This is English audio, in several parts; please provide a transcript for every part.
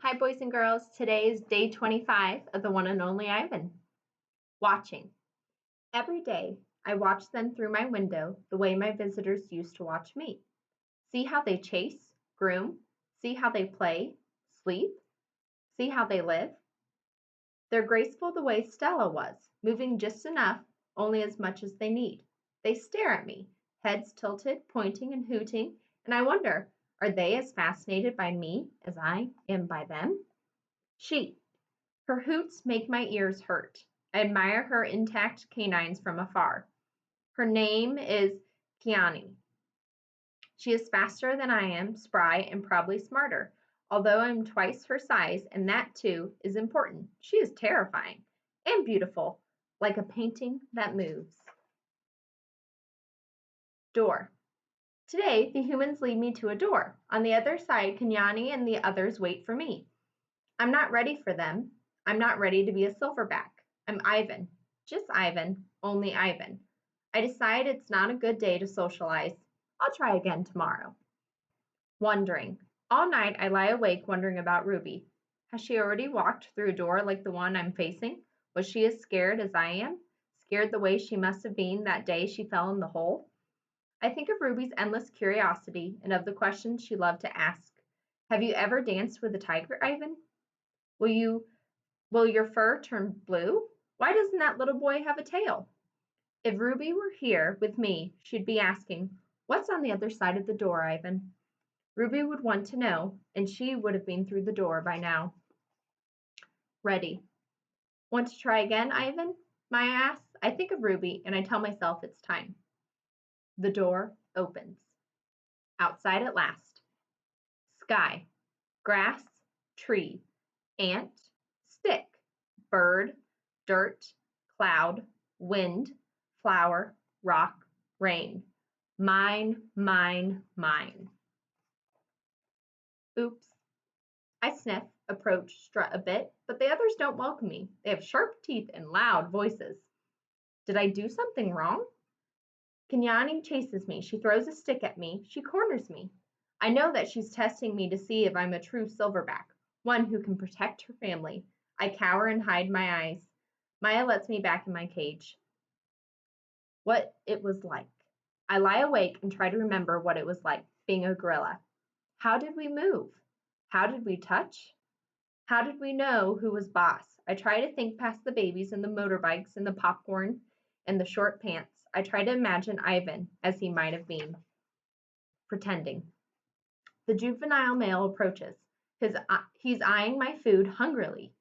Hi, boys and girls. Today is day 25 of the one and only Ivan. Watching. Every day, I watch them through my window the way my visitors used to watch me. See how they chase, groom, see how they play, sleep, see how they live. They're graceful the way Stella was, moving just enough, only as much as they need. They stare at me, heads tilted, pointing and hooting, and I wonder, are they as fascinated by me as I am by them? She. Her hoots make my ears hurt. I admire her intact canines from afar. Her name is Kiani. She is faster than I am, spry, and probably smarter, although I'm twice her size, and that too is important. She is terrifying and beautiful, like a painting that moves. Door. Today, the humans lead me to a door. On the other side, Kenyani and the others wait for me. I'm not ready for them. I'm not ready to be a silverback. I'm Ivan. Just Ivan, only Ivan. I decide it's not a good day to socialize. I'll try again tomorrow. Wondering. All night I lie awake wondering about Ruby. Has she already walked through a door like the one I'm facing? Was she as scared as I am? Scared the way she must have been that day she fell in the hole? I think of Ruby's endless curiosity and of the questions she loved to ask. Have you ever danced with a tiger, Ivan? Will your fur turn blue? Why doesn't that little boy have a tail? If Ruby were here with me, she'd be asking, what's on the other side of the door, Ivan? Ruby would want to know, and she would have been through the door by now. Ready. Want to try again, Ivan? Maya asks. I think of Ruby, and I tell myself it's time. The door opens. Outside at last. Sky, grass, tree, ant, stick, bird, dirt, cloud, wind, flower, rock, rain. Mine, mine, mine. Oops. I sniff, approach, strut a bit, but the others don't welcome me. They have sharp teeth and loud voices. Did I do something wrong? Kenyani chases me. She throws a stick at me. She corners me. I know that she's testing me to see if I'm a true silverback, one who can protect her family. I cower and hide my eyes. Maya lets me back in my cage. What it was like. I lie awake and try to remember what it was like being a gorilla. How did we move? How did we touch? How did we know who was boss? I try to think past the babies and the motorbikes and the popcorn and the short pants. I try to imagine Ivan as he might have been, pretending. The juvenile male approaches. He's eyeing my food hungrily.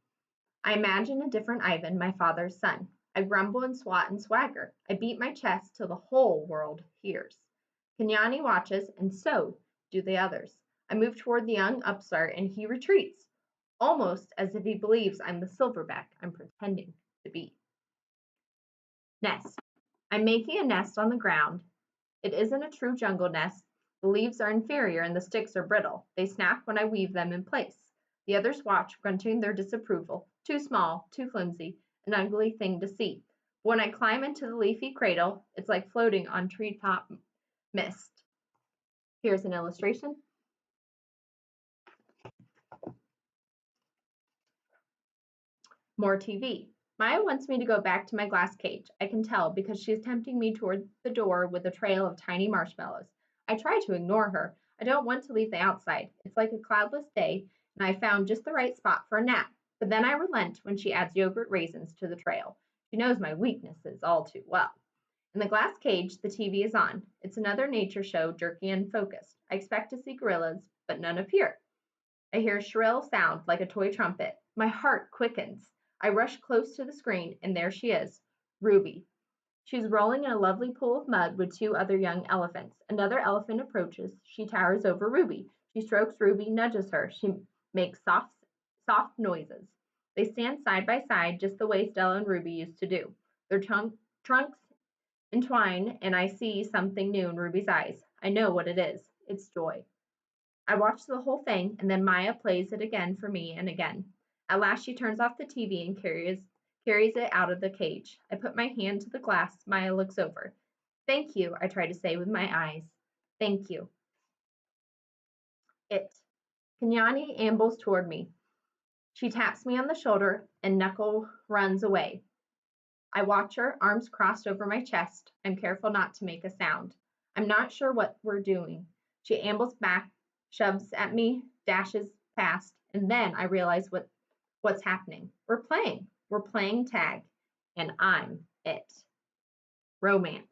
I imagine a different Ivan, my father's son. I grumble and swat and swagger. I beat my chest till the whole world hears. Kenyani watches, and so do the others. I move toward the young upstart, and he retreats, almost as if he believes I'm the silverback I'm pretending to be. Nest. I'm making a nest on the ground. It isn't a true jungle nest. The leaves are inferior and the sticks are brittle. They snap when I weave them in place. The others watch, grunting their disapproval. Too small, too flimsy, an ugly thing to see. But when I climb into the leafy cradle, it's like floating on treetop mist. Here's an illustration. More TV. Maya wants me to go back to my glass cage. I can tell because she is tempting me toward the door with a trail of tiny marshmallows. I try to ignore her. I don't want to leave the outside. It's like a cloudless day, and I found just the right spot for a nap. But then I relent when she adds yogurt raisins to the trail. She knows my weaknesses all too well. In the glass cage, the TV is on. It's another nature show, jerky and focused. I expect to see gorillas, but none appear. I hear a shrill sound like a toy trumpet. My heart quickens. I rush close to the screen, and there she is, Ruby. She's rolling in a lovely pool of mud with two other young elephants. Another elephant approaches. She towers over Ruby. She strokes Ruby, nudges her. She makes soft noises. They stand side by side just the way Stella and Ruby used to do. Their trunks entwine, and I see something new in Ruby's eyes. I know what it is. It's joy. I watch the whole thing, and then Maya plays it again for me and again. At last she turns off the TV and carries it out of the cage. I put my hand to the glass. Maya looks over. Thank you, I try to say with my eyes. Thank you. It. Kenyani ambles toward me. She taps me on the shoulder and Knuckle runs away. I watch her, arms crossed over my chest. I'm careful not to make a sound. I'm not sure what we're doing. She ambles back, shoves at me, dashes past, and then I realize what's happening. We're playing. We're playing tag, and I'm it. Romance.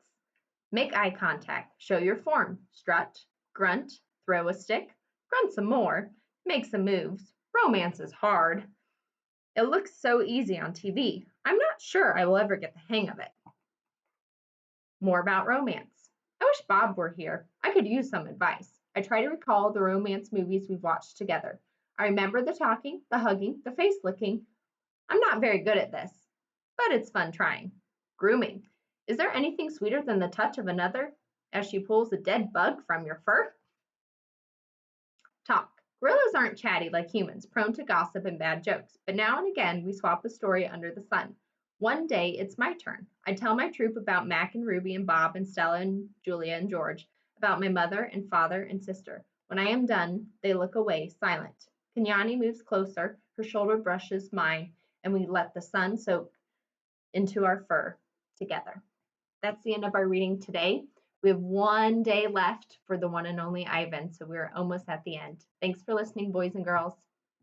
Make eye contact. Show your form. Strut, grunt, throw a stick, grunt some more, make some moves. Romance is hard. It looks so easy on TV. I'm not sure I will ever get the hang of it. More about romance. I wish Bob were here. I could use some advice. I try to recall the romance movies we've watched together. I remember the talking, the hugging, the face licking. I'm not very good at this, but it's fun trying. Grooming. Is there anything sweeter than the touch of another as she pulls a dead bug from your fur? Talk. Gorillas aren't chatty like humans, prone to gossip and bad jokes, but now and again we swap a story under the sun. One day it's my turn. I tell my troop about Mac and Ruby and Bob and Stella and Julia and George, about my mother and father and sister. When I am done, they look away, silent. Kenyani moves closer, her shoulder brushes mine, and we let the sun soak into our fur together. That's the end of our reading today. We have one day left for the one and only Ivan, so we're almost at the end. Thanks for listening, boys and girls.